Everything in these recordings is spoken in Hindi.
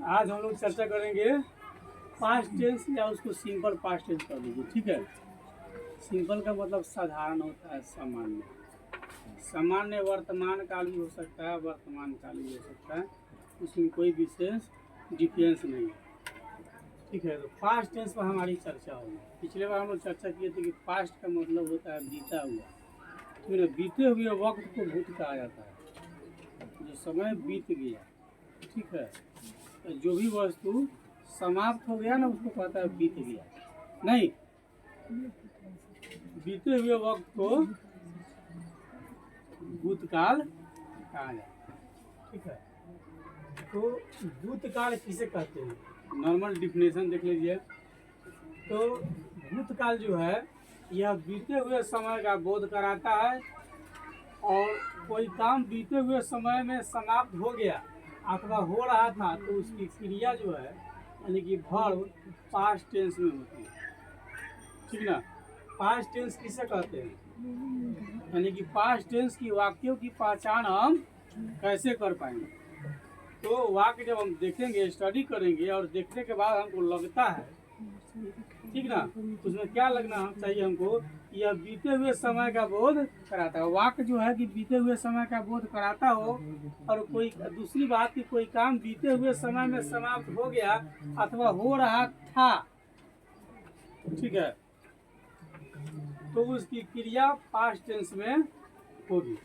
आज हम लोग चर्चा करेंगे पास्ट टेंस या उसको सिंपल पास्ट टेंस कर दीजिए, ठीक है। सिंपल का मतलब साधारण होता है, सामान्य। सामान्य वर्तमान काल भी हो सकता है, वर्तमान काल भी हो सकता है, उसमें कोई विशेष डिफरेंस नहीं है, ठीक है। तो पास्ट टेंस पर हमारी चर्चा होगी। पिछले बार हम लोग चर्चा किए थे कि पास्ट का मतलब होता है बीता हुआ, ठीक है। बीते हुए वक्त को भूत कहा जाता है, जो समय बीत गया, ठीक है। जो भी वस्तु समाप्त हो गया ना उसको कहता है बीत गया। नहीं, बीते हुए वक्त को भूतकाल कहा जाता है, ठीक है। तो भूतकाल किसे कहते हैं, नॉर्मल डिफिनेशन देख लीजिए। तो भूतकाल जो है यह बीते हुए समय का बोध कराता है, और कोई काम बीते हुए समय में समाप्त हो गया अथवा हो रहा था तो उसकी क्रिया जो है यानी कि वर्ब पास्ट टेंस में होती है, ठीक ना। पास्ट टेंस किसे कहते हैं, यानी कि पास्ट टेंस की वाक्यों की पहचान हम कैसे कर पाएंगे। तो वाक्य जब हम देखेंगे, स्टडी करेंगे और देखने के बाद हमको लगता है, ठीक ना, उसमें क्या लगना चाहिए हमको, यह बीते हुए समय का बोध कराता है। वाक्य जो है कि बीते हुए समय का बोध कराता हो, और कोई दूसरी बात कि कोई काम बीते हुए समय में समाप्त हो गया अथवा हो रहा था, ठीक है, तो उसकी क्रिया पास्ट टेंस में होगी।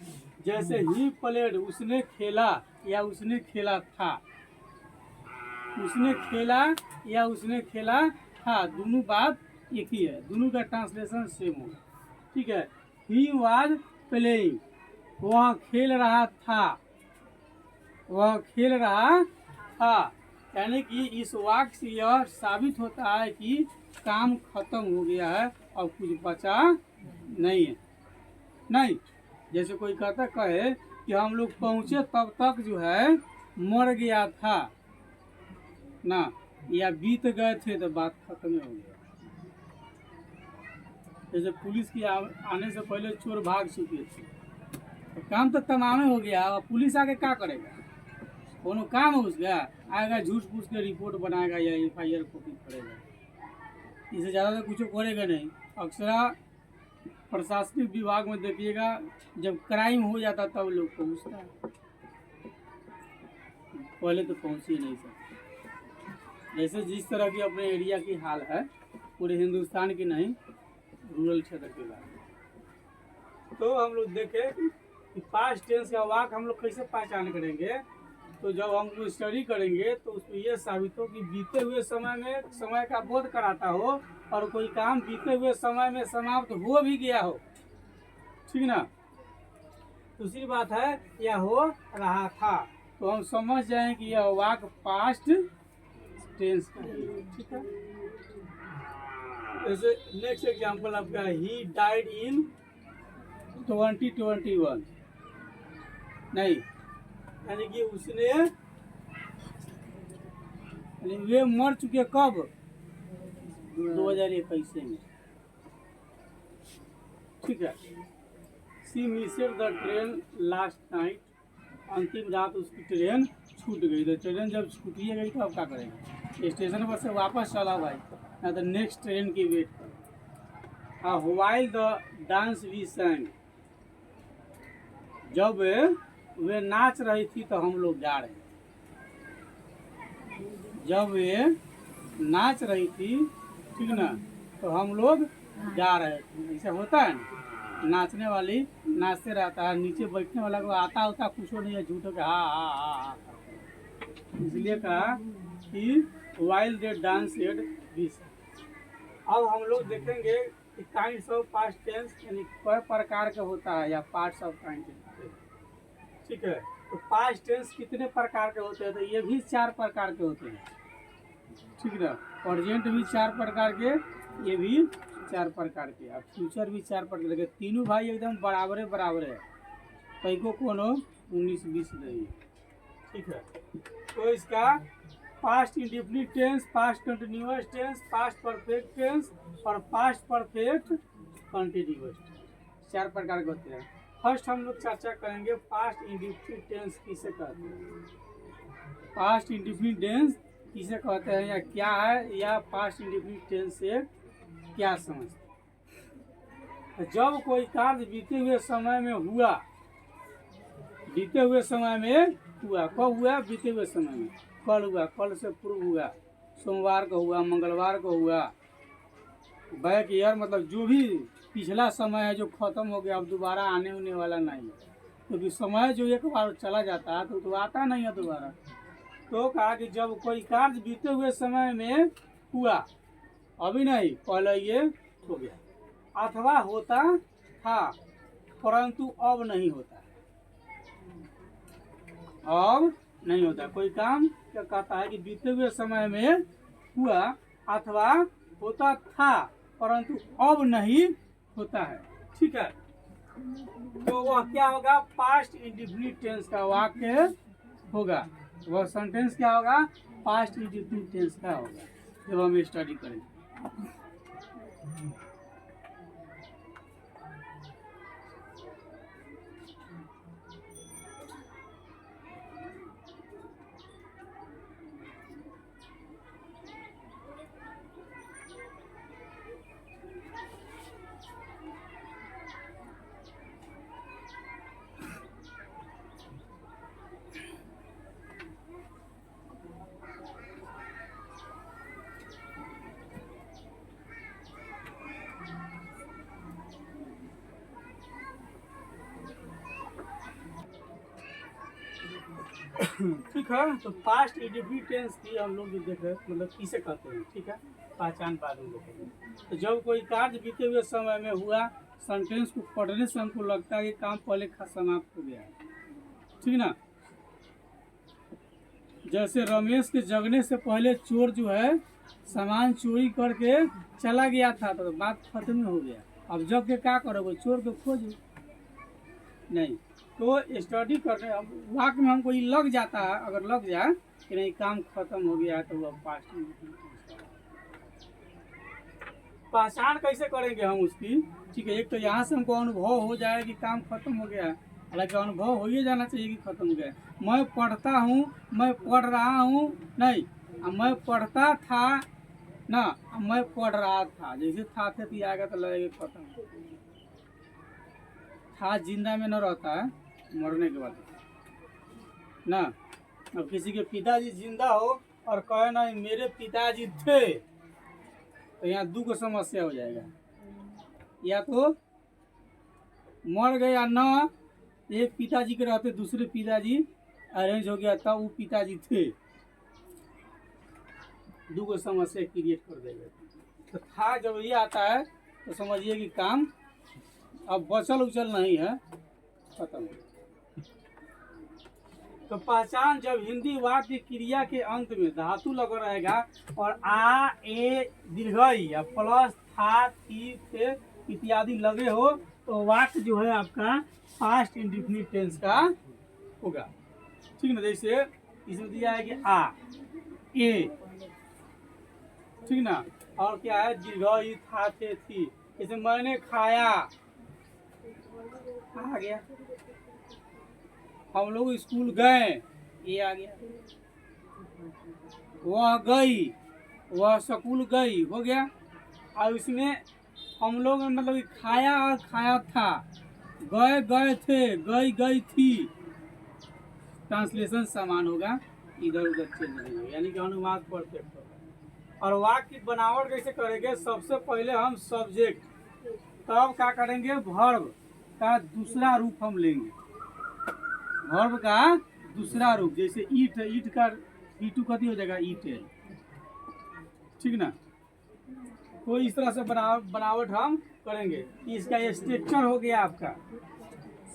जैसे ही प्लेड, उसने खेला या उसने खेला था, उसने खेला या उसने खेला था, दोनों बात एक ही है, दोनों का ट्रांसलेशन सेम होगा, ठीक है। ही वाज प्लेइंग, वह खेल रहा था, वह खेल रहा था, यानी कि इस वाक्य से यह साबित होता है कि काम खत्म हो गया है और कुछ बचा नहीं है। नहीं, जैसे कोई कहता कहे कि हम लोग पहुँचे तब तक जो है मर गया था ना, या बीत गए थे तो बात खत्म हो गया। जैसे पुलिस की आने से पहले चोर भाग चुके थे, तो काम तो तमाम हो गया, अब पुलिस आके क्या करेगा, कोनो काम है उसका, आएगा झूठ पूछ के रिपोर्ट बनाएगा या FIR कॉपी करेगा, इससे ज़्यादा तो कुछ करेगा नहीं। अक्सर प्रशासनिक विभाग में देखिएगा, जब क्राइम हो जाता तब लोग पहुँचता है, पहले तो पहुँच ही नहीं सकते। जैसे जिस तरह की अपने एरिया की हाल है, पूरे हिंदुस्तान की नहीं, रूरल क्षेत्र की बात। तो हम लोग देखें कि पास्ट टेंस का वाक्य हम लोग कैसे पहचान करेंगे। तो जब हम लोग स्टडी करेंगे तो उसमें यह साबित हो कि बीते हुए समय में समय का बोध कराता हो, और कोई काम बीते हुए समय में समाप्त हो भी गया हो, ठीक ना। दूसरी बात है यह हो रहा था, तो हम समझ जाएं कि यह वाक्य पास्ट टेंस का है, ठीक है। जैसे नेक्स्ट एग्जांपल आपका, ही डाइड इन 2021, नहीं, यानी कि उसने, यानी वे मर चुके कब, 2021 में, ठीक है। सी मिसेड द ट्रेन लास्ट नाइट, अंतिम रात उसकी ट्रेन छूट गई। तो ट्रेन जब छूटिए गई तो अब क्या करेंगे, स्टेशन पर से वापस चला भाई, ना तो नेक्स्ट ट्रेन की वेट करो। While the dance we sang, जब वे नाच रही थी तो हम लोग गा रहे थे, जब वे नाच रही थी, ठीक ना, तो हम लोग गा रहे थे। ऐसा होता है ना, नाचने वाली नाचते रहता है, नीचे बैठने वाला को आता होता कुछ नहीं है, झूठो के हाँ हाँ हाँ हाँ, इसलिए कहा कि while they danced this. अब हम लोग देखेंगे कि काइंड्स ऑफ पास्ट टेंस यानी कई प्रकार का होता है, या पार्ट्स ऑफ काइंड, ठीक है। तो पास्ट टेंस कितने प्रकार के होते हैं, तो ये भी 4 प्रकार के होते हैं, ठीक ना। प्रेजेंट भी 4 प्रकार के, ये भी 4 प्रकार के, और फ्यूचर भी 4 प्रकार के। तीनों भाई एकदम बराबर बराबर है, कई को कोनो 19-20 नहीं, ठीक है। तो इसका past indefinite tense, past continuous tense, past perfect tense और पास्ट परफेक्ट कंटिन्यूअस टेंस, 4 प्रकार के होते हैं। फर्स्ट हम लोग चर्चा करेंगे पास्ट इंडेफिनिट टेंस किसे कहते हैं। पास्ट इंडेफिनिट टेंस किसे कहते हैं या क्या है, या पास्ट इंडेफिनिट टेंस से क्या समझते हैं। जब कोई कार्य बीते हुए समय में हुआ, बीते हुए समय में हुआ, कब हुआ? बीते हुए समय में, कल हुआ, कल से पूर्व हुआ, सोमवार को हुआ, मंगलवार को हुआ। बैक ईयर मतलब जो भी पिछला समय है जो खत्म हो गया, अब दोबारा आने उने वाला नहीं है, क्योंकि समय जो एक बार चला जाता है तो आता नहीं है दोबारा। तो कहा कि जब कोई कार्य बीते हुए समय में हुआ, अभी नहीं, पहले ये हो गया, अथवा होता था परंतु अब नहीं होता, अब नहीं होता। कोई काम क्या कहता है कि बीते हुए समय में हुआ अथवा होता था परंतु अब नहीं होता है, ठीक है। तो वह क्या होगा? पास्ट इंडेफिनिट टेंस का वाक्य होगा। वह सेंटेंस क्या होगा? पास्ट इंडेफिनिट टेंस का होगा, जब हम स्टडी करेंगे। ठीक है, तो पास्ट इंडेफिनिट टेंस की हम लोग जो देख रहे हैं मतलब किसे कहते हैं, ठीक है, पहचान बाद में देखेंगे। तो जब कोई कार्य बीते हुए समय में हुआ, सेंटेंस को पढ़ने से हमको लगता है कि काम पहले समाप्त हो गया है, ठीक ना। जैसे रमेश के जगने से पहले चोर जो है सामान चोरी करके चला गया था, तो बात खत्म हो गया। अब जब के क्या करोगे? चोर को खोजो नहीं। तो स्टडी करने वाक्य में हमको ये लग जाता है, अगर लग जाए कि नहीं काम खत्म हो गया है, तो वह पास्ट में पहचान कैसे करेंगे हम उसकी? ठीक है, एक तो यहाँ से हमको अनुभव हो जाए कि काम खत्म हो गया है, हालांकि अनुभव हो ही जाना चाहिए कि खत्म हो गया। मैं पढ़ता हूँ, मैं पढ़ रहा हूँ नहीं, मैं पढ़ता था ना, मैं पढ़ रहा था, जैसे था थे आएगा तो लगेगा खत्म। था जिंदा में न रहता है, मरने के बाद ना। अब किसी के पिताजी जिंदा हो और कहे ना मेरे पिताजी थे, तो यहाँ दो को समस्या हो जाएगा। या तो मर गया ना, एक पिताजी के रहते दूसरे पिताजी अरेंज हो गया था, वो पिताजी थे, दो को समस्या क्रिएट कर देगा। तो था जब ये आता है तो समझिए कि काम अब बचल उचल नहीं है, खत्म। तो पहचान जब हिंदी वाक्य क्रिया के अंत में धातु लगा रहेगा और आ ए दीर्घई या प्लस था थी थे इत्यादि लगे हो, तो वाक्य जो है आपका पास्ट इंडेफिनिट टेंस का होगा, ठीक ना। जैसे इसमें दिया है कि आ ए, ठीक ना, और क्या है? दीर्घई था थे थी। जैसे मैंने खाया, आ गया। हम लोग स्कूल गए, ये आ गया। वह गई, वह स्कूल गई, हो गया। और इसमें हम लोग मतलब खाया और खाया था, गए गए थे, गई गई थी, ट्रांसलेशन समान होगा, इधर उधर चेंज नहीं होगा, यानी कि अनुवाद परफेक्ट होगा। और वाक्य की बनावट कैसे करेंगे? सबसे पहले हम सब्जेक्ट, तब क्या करेंगे? वर्ब का दूसरा रूप हम लेंगे, वर्ब का दूसरा रूप। जैसे ईट, ईट का ईटू कथी हो जाएगा? ईट है, ठीक ना। तो इस तरह से बनावट हम करेंगे। इसका स्ट्रक्चर हो गया आपका,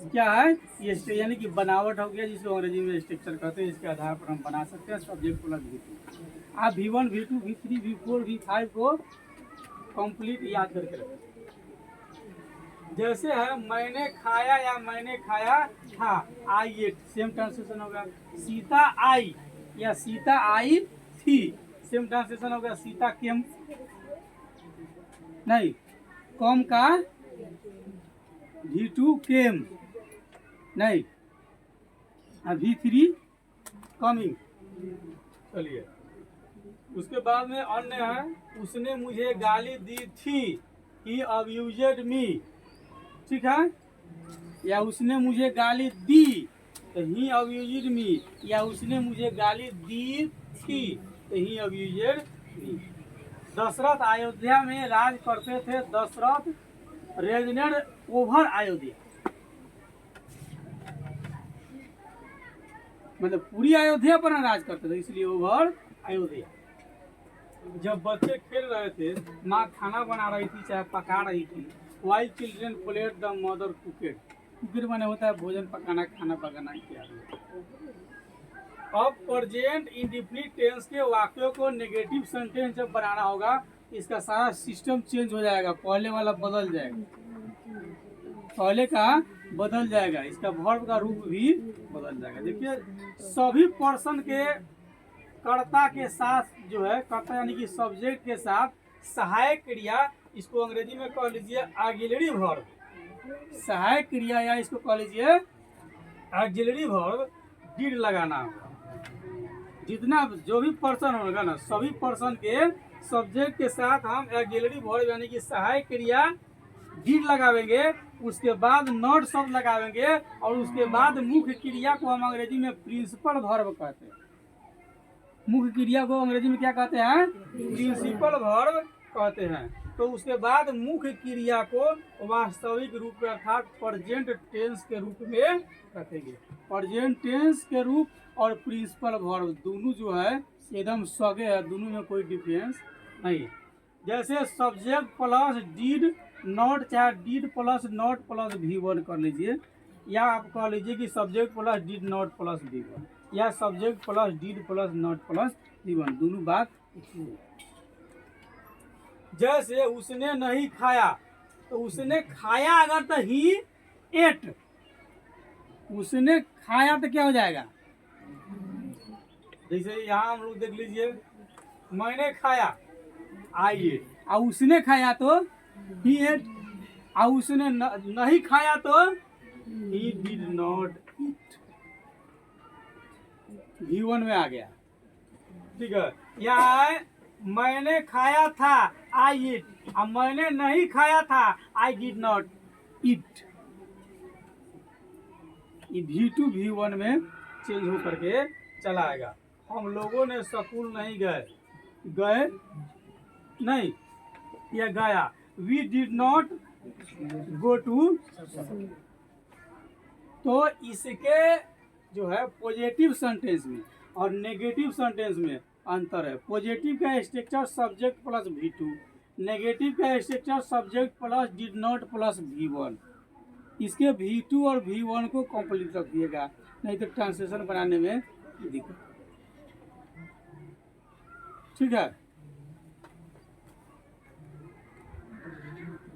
क्या है ये? यानी कि बनावट हो गया, जिसको अंग्रेजी में स्ट्रक्चर कहते हैं। इसके आधार पर हम बना सकते हैं सब्जेक्ट प्लस V2। आप V1 V2 V3 V4 V5 को कंप्लीट याद करके रखें। जैसे है मैंने खाया या मैंने खाया था, आई एट, सेम ट्रांसलेशन होगा। सीता आई या सीता आई थी, सेम ट्रांसलेशन होगा। सीता केम नहीं, कम का V2 केम नहीं, V3 कमिंग। चलिए उसके बाद में अन्य है, उसने मुझे गाली दी थी, ही अब्यूज्ड मी, ठीक है। या उसने मुझे गाली दी तो ही अब्यूज्ड मी, या उसने मुझे गाली दी थी तो ही अब्यूज्ड मी। दशरथ अयोध्या में राज करते थे, दशरथ रेजनेड ओवर अयोध्या, मतलब पूरी अयोध्या पर राज करते थे, इसलिए ओवर अयोध्या। जब बच्चे खेल रहे थे, माँ खाना बना रही थी चाहे पका रही थी, while children played the mother cooked, cooked माने होता है भोजन पकाना, खाना पकाना इत्यादि। अब प्रेजेंट इंडेफिनिट टेंस के वाक्यों को नेगेटिव सेंटेंस जब बनाना होगा, इसका सारा सिस्टम चेंज हो जाएगा, पहले वाला बदल जाएगा, पहले का बदल जाएगा, इसका वर्ब का रूप भी बदल जाएगा। देखिए सभी पर्सन के कर्ता के साथ जो है, कर्ता यानी कि सब्जेक्ट के साथ सहायक क्रिया, इसको अंग्रेजी में कह लीजिए ऑक्सिलरी वर्ब, सहायक क्रिया, या इसको कह लीजिए ऑक्सिलरी वर्ब डिड लगाना होगा। जितना जो भी पर्सन होगा ना, सभी पर्सन के सब्जेक्ट के साथ हम ऑक्सिलरी वर्ब यानी कि सहायक क्रिया डिड लगावेंगे, उसके बाद नॉट शब्द लगावेंगे, और उसके बाद मुख्य क्रिया को हम अंग्रेजी में प्रिंसिपल वर्ब कहते हैं। मुख्य क्रिया को अंग्रेजी में क्या कहते हैं? प्रिंसिपल वर्ब कहते हैं। तो उसके बाद मुख्य क्रिया को वास्तविक रूप में अर्थात प्रेजेंट टेंस के रूप में रखेंगे। प्रेजेंट टेंस के रूप और प्रिंसिपल वर्ब दोनों जो है एकदम सगे है, दोनों में कोई डिफरेंस नहीं है। जैसे सब्जेक्ट प्लस डीड नॉट, चाहे did plus not plus V1 कर लीजिए, या आप कह लीजिए कि subject plus did not plus V1, या subject plus did plus not plus V1, दोनों बात एक ही है। जैसे उसने नहीं खाया, तो उसने खाया अगर तो ही एट, उसने खाया तो क्या हो जाएगा? जैसे यहाँ हम लोग देख लीजिए, मैंने खाया आई एट, और उसने खाया तो ही एट, और उसने नहीं खाया तो he did not eat, V1 में आ गया, ठीक है। यहाँ मैंने खाया था आई ईट, और मैंने नहीं खाया था आई डिड नॉट ईट, ये V2 V1 में चेंज होकर के चला आएगा। हम लोगों ने स्कूल नहीं गए, गए नहीं, या गया, we did not go to. तो इसके जो है पॉजिटिव सेंटेंस में और नेगेटिव सेंटेंस में अंतर है। पॉजिटिव का structure subject plus V2, negative का structure subject plus did not plus V1। इसके V2 और V1 को कंप्लीट रखिएगा, नहीं तो ट्रांसलेशन बनाने में दिक्कत, ठीक है।